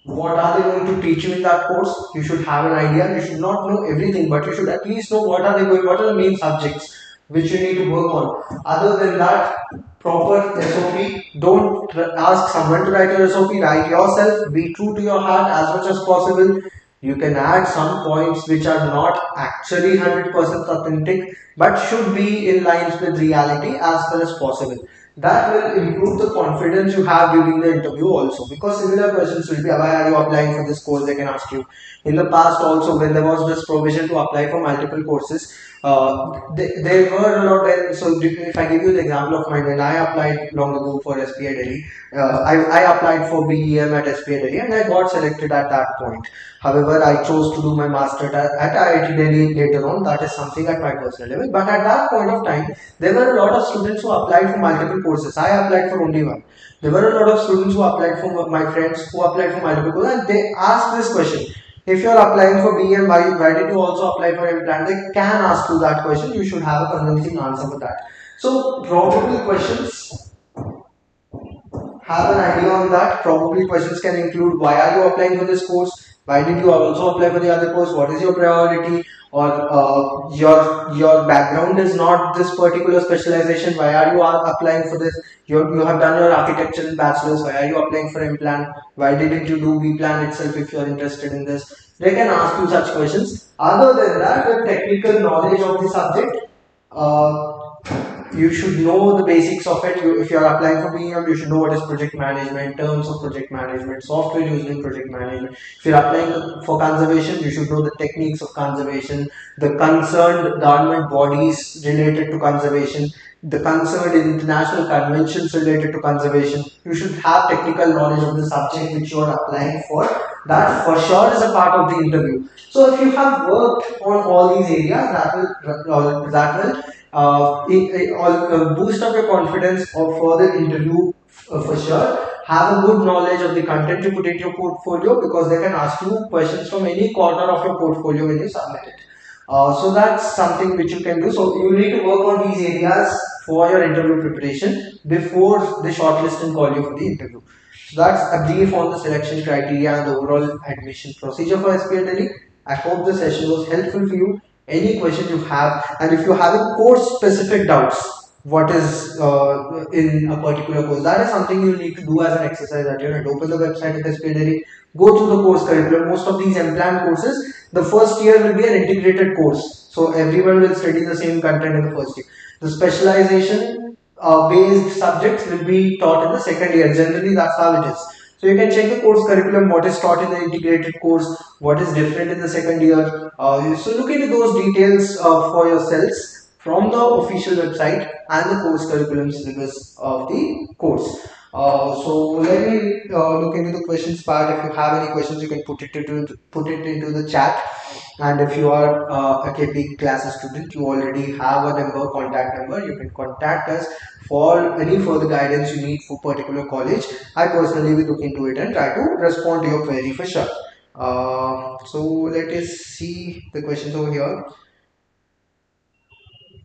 What are they going to teach you in that course? You should have an idea. You should not know everything, but you should at least know what are the main subjects which you need to work on. Other than that, proper SOP. Don't ask someone to write your SOP. Write yourself. Be true to your heart as much as possible. You can add some points which are not actually 100% authentic but should be in lines with reality as far as possible. That will improve the confidence you have during the interview also, because similar questions will be, why are you applying for this course, they can ask you. In the past also, when there was this provision to apply for multiple courses, there were a lot of, so if I give you the example of mine, when I applied long ago for SPI Delhi, I applied for BEM at SPI Delhi and I got selected at that point. However, I chose to do my master at IIT Delhi later on. That is something at my personal level. But at that point of time, there were a lot of students who applied for multiple courses. I applied for only one. There were a lot of students who applied for, my friends who applied for multiple courses, and they asked this question. If you are applying for BM, why did you also apply for implant? They can ask you that question. You should have a convincing answer for that. So probable questions, have an idea on that. Probably questions can include, why are you applying for this course? Why did you also apply for the other course? What is your priority? Or your background is not this particular specialization. Why are you applying for this? You have done your architecture in bachelor's. Why are you applying for M plan? Why didn't you do B plan itself if you are interested in this? They can ask you such questions. Other than that, the technical knowledge of the subject. You should know the basics of it. If you are applying for BEM, you should know what is project management, terms of project management, software used in project management. If you are applying for conservation, you should know the techniques of conservation, the concerned government bodies related to conservation, the concerned international conventions related to conservation. You should have technical knowledge of the subject which you are applying for. That for sure is a part of the interview. So if you have worked on all these areas, that will boost up your confidence of further interview for sure. Have a good knowledge of the content you put in your portfolio, because they can ask you questions from any corner of your portfolio when you submit it. So that's something which you can do. So you need to work on these areas for your interview preparation before the shortlist and call you for the interview. So that's a brief on the selection criteria and the overall admission procedure for SPL Delhi. I hope the session was helpful for you. Any question you have, and if you have a course specific doubts, what is in a particular course, that is something you need to do as an exercise at your end. Open the website at SPL Delhi, go through the course curriculum. Most of these M-Plan courses, the first year will be an integrated course. So everyone will study the same content in the first year. The specialization based subjects will be taught in the second year. Generally, that's how it is. So you can check the course curriculum, what is taught in the integrated course, what is different in the second year. So look into those details for yourselves from the official website and the course curriculum syllabus of the course. So let me look into the questions part. If you have any questions, you can put it into the chat. And if you are a KP classes student, you already have a number, contact number. You can contact us for any further guidance you need for particular college. I personally will look into it and try to respond to your query for sure. So let us see the questions over here.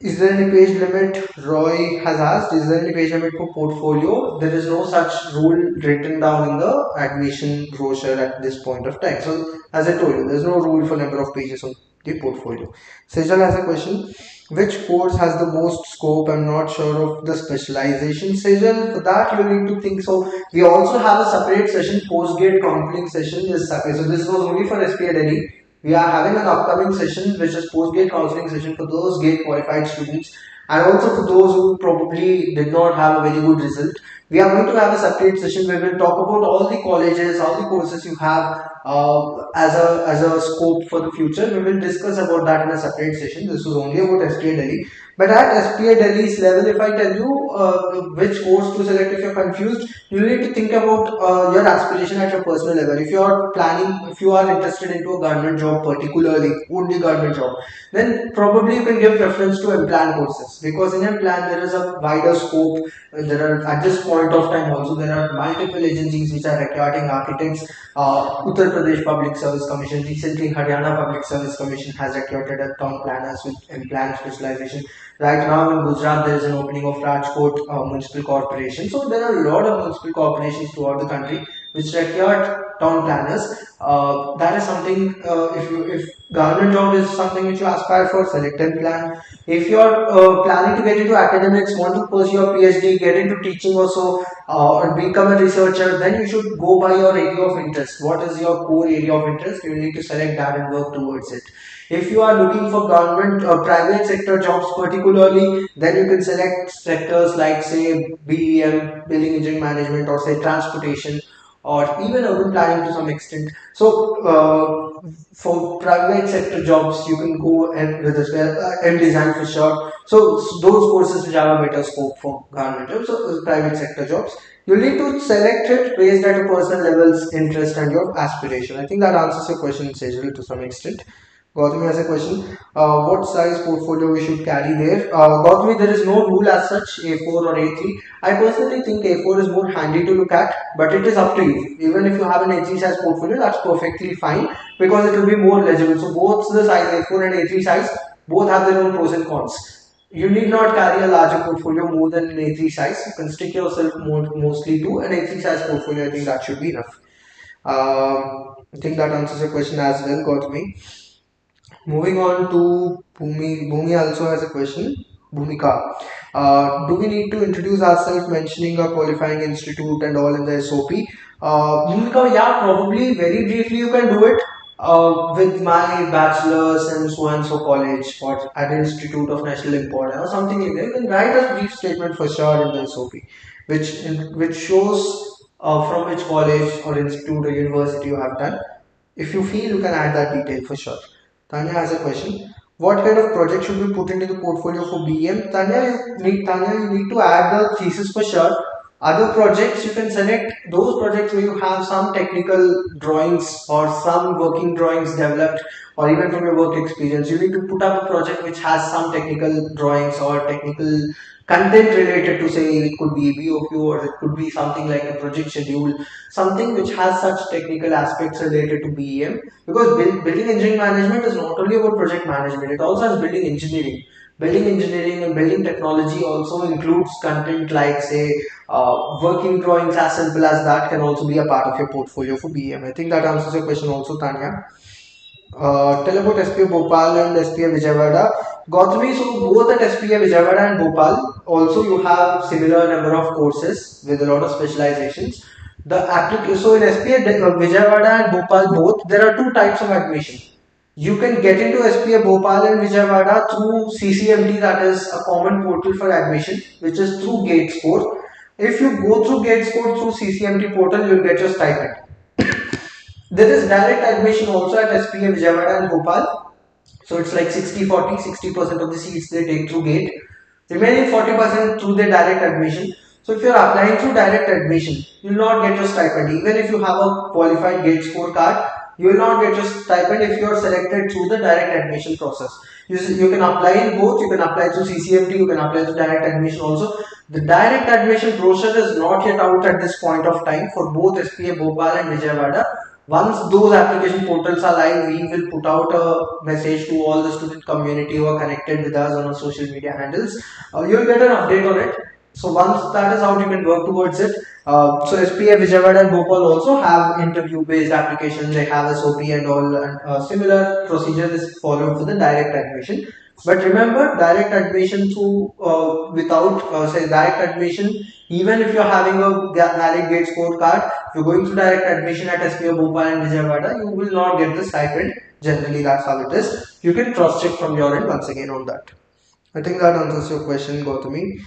Is there any page limit? Roy has asked, is there any page limit for portfolio? There is no such rule written down in the admission brochure at this point of time. So, as I told you, there is no rule for number of pages on the portfolio. Sejal has a question. Which course has the most scope? I'm not sure of the specialization. Sejal, for that you need to think. So, we also have a separate session, post-gate counseling session is separate. So, this was only for SPI Delhi. We are having an upcoming session which is post-gate counseling session for those gate qualified students, and also for those who probably did not have a very good result. We are going to have a separate session where we'll talk about all the colleges, all the courses you have as a scope for the future. We will discuss about that in a separate session. This was only about SPI Delhi. But at SPI Delhi's level, if I tell you which course to select, if you're confused, you need to think about your aspiration at your personal level. If you are planning, if you are interested into a government job, particularly only government job, then probably you can give preference to M-Plan courses, because in M-Plan there is a wider scope. There are, at this point of time also, there are multiple agencies which are recruiting architects. Uttar Pradesh Public Service Commission, recently Haryana Public Service Commission has recruited a town planners with M-Plan specialization. Right now in Gujarat there is an opening of Rajkot Municipal Corporation. So there are a lot of municipal corporations throughout the country which require town planners. That is something, if government job is something which you aspire for, select and plan. If you're planning to get into academics, want to pursue your PhD, get into teaching also, or become a researcher, then you should go by your area of interest. What is your core area of interest? You need to select that and work towards it. If you are looking for government or private sector jobs particularly, then you can select sectors like say BEM, building engineering management, or say transportation, or even urban planning to some extent. So for private sector jobs, you can go and with and design for sure. So those courses which have a better scope for government jobs, so private sector jobs. You need to select it based at your personal levels, interest, and your aspiration. I think that answers your question, Sejal, to some extent. Gautami has a question. What size portfolio we should carry there? Gautami, there is no rule as such, A4 or A3. I personally think A4 is more handy to look at, but it is up to you. Even if you have an A3 size portfolio, that's perfectly fine because it will be more legible. So both the size A4 and A3 size both have their own pros and cons. You need not carry a larger portfolio more than an A3 size. You can stick yourself mostly to an A3 size portfolio. I think that should be enough. I think that answers your question as well, Gautami. Moving on to Bhumi. Bhumi also has a question. Bhumika. Do we need to introduce ourselves mentioning a qualifying institute and all in the SOP? Bhumika, yeah, probably very briefly you can do it with my bachelor's and so college or at Institute of National Importance or something like that. You can write a brief statement for sure in the SOP, which shows from which college or institute or university you have done. If you feel, you can add that detail for sure. Tanya has a question. What kind of project should we put into the portfolio for BM? Tanya, you need to add the thesis for sure. Other projects, you can select those projects where you have some technical drawings or some working drawings developed, or even from your work experience. You need to put up a project which has some technical drawings or technical content related to, say, it could be BOQ or it could be something like a project schedule, something which has such technical aspects related to BEM, because building engineering management is not only about project management, it also has building engineering. Building engineering and building technology also includes content like, say, working drawings. As simple as that can also be a part of your portfolio for BEM. I think that answers your question also, Tanya. Tell about SPA Bhopal and SPA Vijayawada. Gautami, so both at SPA Vijayawada and Bhopal, also you have similar number of courses with a lot of specializations. So in SPA Vijayawada and Bhopal both, there are two types of admission. You can get into SPA Bhopal and Vijayawada through CCMT, that is a common portal for admission, which is through GATE score. If you go through GATE score through CCMT portal, you will get your stipend. There is direct admission also at SPA Vijayawada and Bhopal. So it's like 60-40, 60% of the seats they take through GATE, remaining 40% through the direct admission. So if you're applying through direct admission, you will not get your stipend. Even if you have a qualified GATE score card, you will not get your stipend if you are selected through the direct admission process. You can apply in both, you can apply through CCMT, you can apply through direct admission also. The direct admission brochure is not yet out at this point of time for both SPA Bhopal and Vijayawada. Once those application portals are live, we will put out a message to all the student community who are connected with us on our social media handles. You'll get an update on it. So once that is out, you can work towards it. So SPA Vijayawada and Bhopal also have interview-based application. They have SOP and all, and similar procedure is followed for the direct admission. But remember, direct admission through without say direct admission, even if you're having a valid GATE score card, if you're going through direct admission at SPA Bhopal and Vijayawada, you will not get the stipend. Generally, that's how it is. You can cross check from your end once again on that. I think that answers your question, Gautami.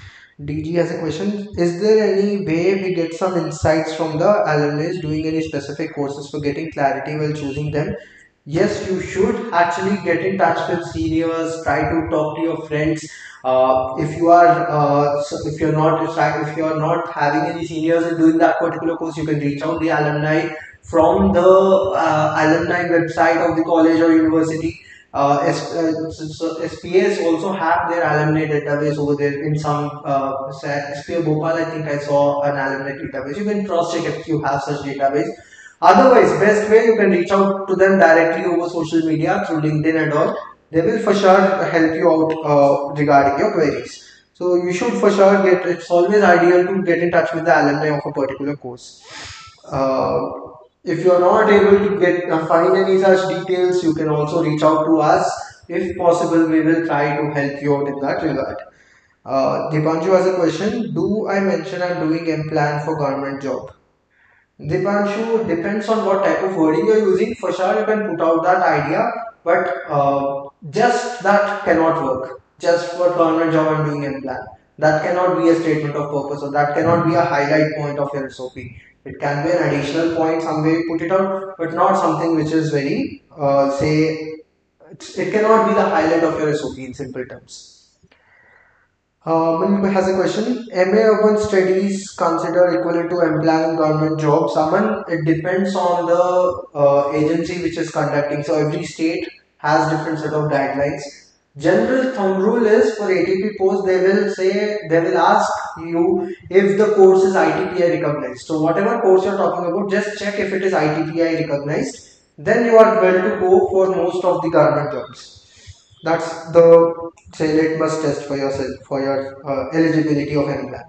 DG has a question. Is there any way we get some insights from the alumni doing any specific courses for getting clarity while choosing them? Yes, you should actually get in touch with seniors. Try to talk to your friends. If you are, if you are not having any seniors and doing that particular course, you can reach out the alumni from the alumni website of the college or university. SPAs also have their alumni database over there in some SPA Bhopal. I think I saw an alumni database. You can cross check if you have such database. Otherwise, best way you can reach out to them directly over social media through LinkedIn and all. They will for sure help you out regarding your queries. So you should for sure get. It's always ideal to get in touch with the alumni of a particular course. Uh, if you are not able to get find any such details, you can also reach out to us. If possible, we will try to help you out in that regard. Dipanshu has a question. Do I mention I'm doing M plan for government job? Dipanshu, depends on what type of wording you're using. For sure, you can put out that idea, but just that cannot work. Just for government job, I'm doing M plan. That cannot be a statement of purpose, or that cannot be a highlight point of your SOP. It can be an additional point, some way you put it out, but not something which is very, it cannot be the highlight of your SOP in simple terms. Manil has a question. MA Urban Studies consider equivalent to employing government jobs. Aman, it depends on the agency which is conducting. So every state has different set of guidelines. General thumb rule is for ATP post they will ask you if the course is ITPI recognized. So whatever course you're talking about, just check if it is ITPI recognized. Then you are well to go for most of the government jobs. That's the say litmus test for yourself for your eligibility of any plan.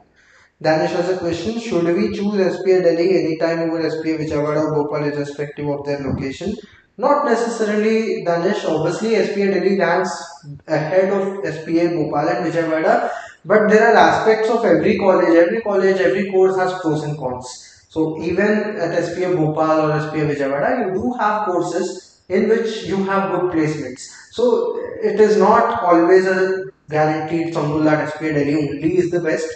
Danish has a question. Should we choose SPA Delhi anytime over SPA Vijayawada or Bhopal irrespective of their location? Not necessarily, Danish. Obviously, SPA Delhi ranks ahead of SPA Bhopal and Vijayawada, but there are aspects of every college. Every college, every course has pros and cons. So even at SPA Bhopal or SPA Vijayawada, you do have courses in which you have good placements. So it is not always a guaranteed some that SPA Delhi only is the best.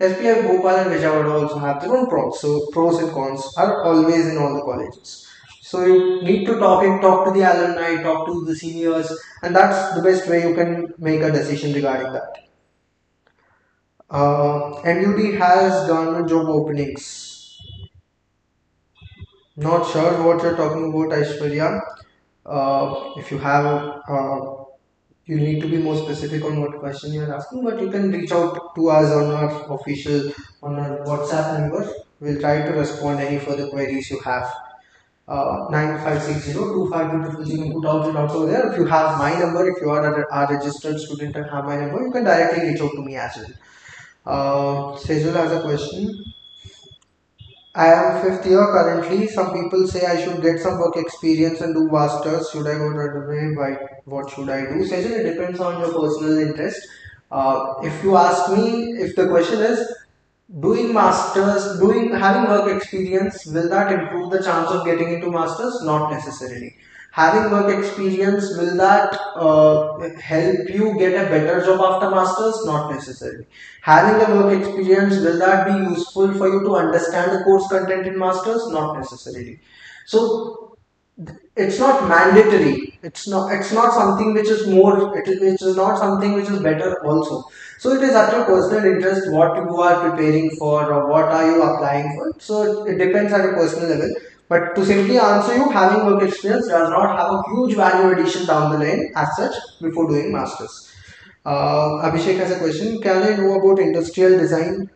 SPI Bhopal and Vijayawada also have their own pros. So pros and cons are always in all the colleges. So you need to talk to the alumni, talk to the seniors, and that's the best way you can make a decision regarding that. NUT has government job openings. Not sure what you're talking about, Aishwarya. If you have, you need to be more specific on what question you're asking, but you can reach out to us on our official, on our WhatsApp number. We'll try to respond any further queries you have. 9560 you can put out it also there. If you have my number, if you are a registered student and have my number, you can directly reach out to me as well. Sejal has a question. I am fifth year currently. Some people say I should get some work experience and do masters. Should I go right away? Why? What should I do? Sejal, it depends on your personal interest. If you ask me, if the question is doing masters, doing having work experience, will that improve the chance of getting into masters? Not necessarily. Having work experience, will that help you get a better job after masters? Not necessarily. Having a work experience, will that be useful for you to understand the course content in masters? Not necessarily. So it's not mandatory. It's not something which is more, which is not something which is better also. So it is at your personal interest what you are preparing for or what are you applying for. So it depends at a personal level. But to simply answer you, having work experience does not have a huge value addition down the line as such before doing masters. Abhishek has a question. Can I know about industrial design?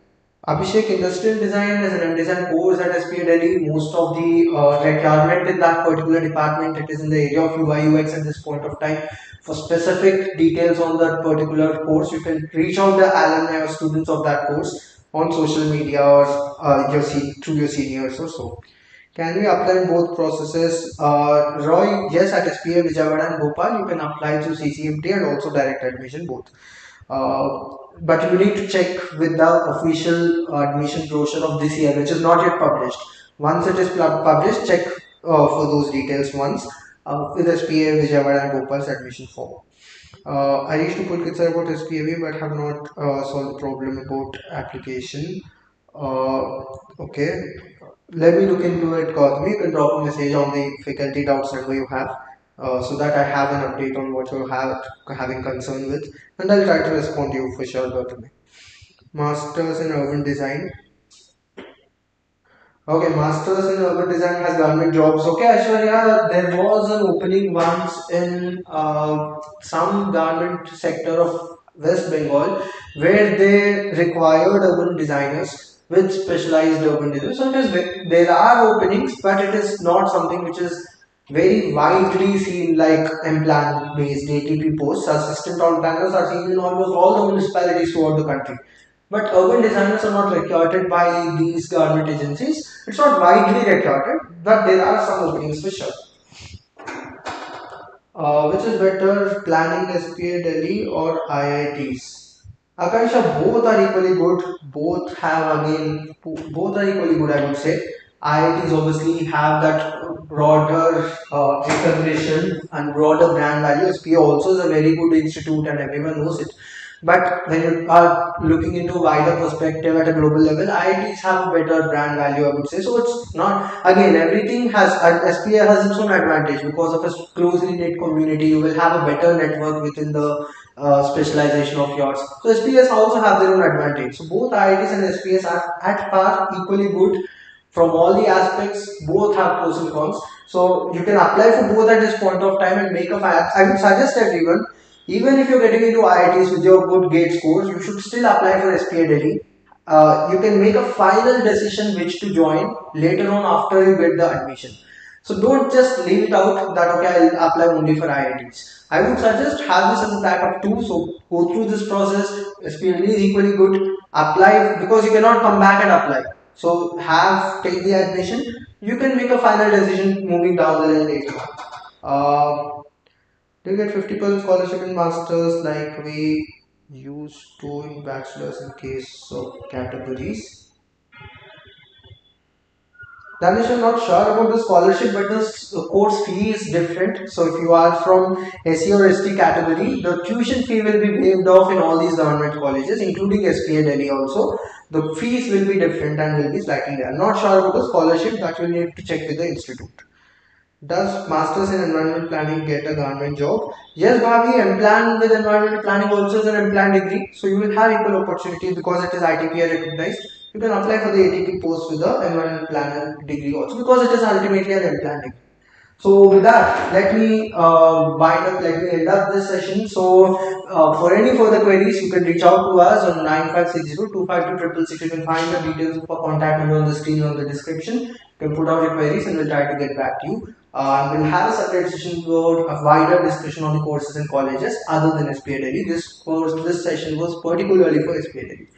Abhishek, industrial design is an design course at SPA Delhi. Most of the requirement in that particular department, it is in the area of UI UX at this point of time. For specific details on that particular course, you can reach out the alumni or students of that course on social media or through your seniors or so. Can we apply in both processes? Roy, yes, at SPA Vijayawada and Bhopal, you can apply through CCMT and also direct admission both. But you need to check with the official admission brochure of this year, which is not yet published. Once it is published, check for those details once with SPA Vijayawada and Bhopal's admission form. I reached to Pulkit about SPAV but have not solved the problem about application. Okay, let me look into it, Gautami. You can drop a message on the faculty doubts number you have so that I have an update on what you're having concern with, and I'll try to respond to you for sure, Gautami. Masters in Urban Design. Okay, Masters in Urban Design has government jobs. Okay, Aishwarya, there was an opening once in some government sector of West Bengal where they required urban designers with specialized urban design. So it is there are openings, but it is not something which is very widely seen like M-plan based ATP posts. Assistant town planners are seen in almost all the municipalities throughout the country. But urban designers are not recruited by these government agencies. It's not widely recruited, but there are some openings for sure. Which is better, planning SPA Delhi or IITs? Akansha, both are equally good. Both have again, both are equally good, I would say. IITs obviously have that broader recognition and broader brand value. SPA also is a very good institute and everyone knows it. But when you are looking into wider perspective at a global level, IITs have a better brand value, I would say. So it's not, again, everything has, SPA has its own advantage because of a closely knit community. You will have a better network within the specialization of yours. So SPS also have their own advantage. So both IITs and SPS are at par equally good from all the aspects. Both have pros and cons. So you can apply for both at this point of time and make a file. I would suggest everyone, even if you're getting into IITs with your good gate scores, you should still apply for SPA Delhi. You can make a final decision which to join later on after you get the admission. So don't just leave it out that okay, I'll apply only for IITs. I would suggest have this as a backup too. So go through this process. SPLD is equally good. Apply because you cannot come back and apply. So have take the admission. You can make a final decision moving down the line later on. Do you get 50% scholarship in masters like we used to in bachelors in case of categories? Danish, I'm not sure about the scholarship, but the course fee is different. So if you are from SC or ST category, the tuition fee will be waived off in all these government colleges, including SPA Delhi also. The fees will be different and will be slightly there. I'm not sure about the scholarship, that will need to check with the institute. Does Masters in Environment Planning get a government job? Yes, Bhavi, M-Plan with Environmental Planning also is an M-Plan degree. So you will have equal opportunities because it is ITPR recognized. You can apply for the ATP post with the Environmental Planner degree also because it is ultimately an M-Plan degree. So with that, let me let me end up this session. So for any further queries, you can reach out to us on 9560 You can find the details of our contact number on the screen or the description. You can put out your queries and we'll try to get back to you. We'll have a separate session about a wider discussion on the courses and colleges other than SPA Delhi. This session was particularly for SPA Delhi.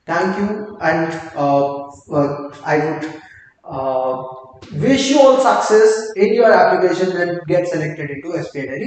Thank you, and I would wish you all success in your application when get selected into SPA Delhi.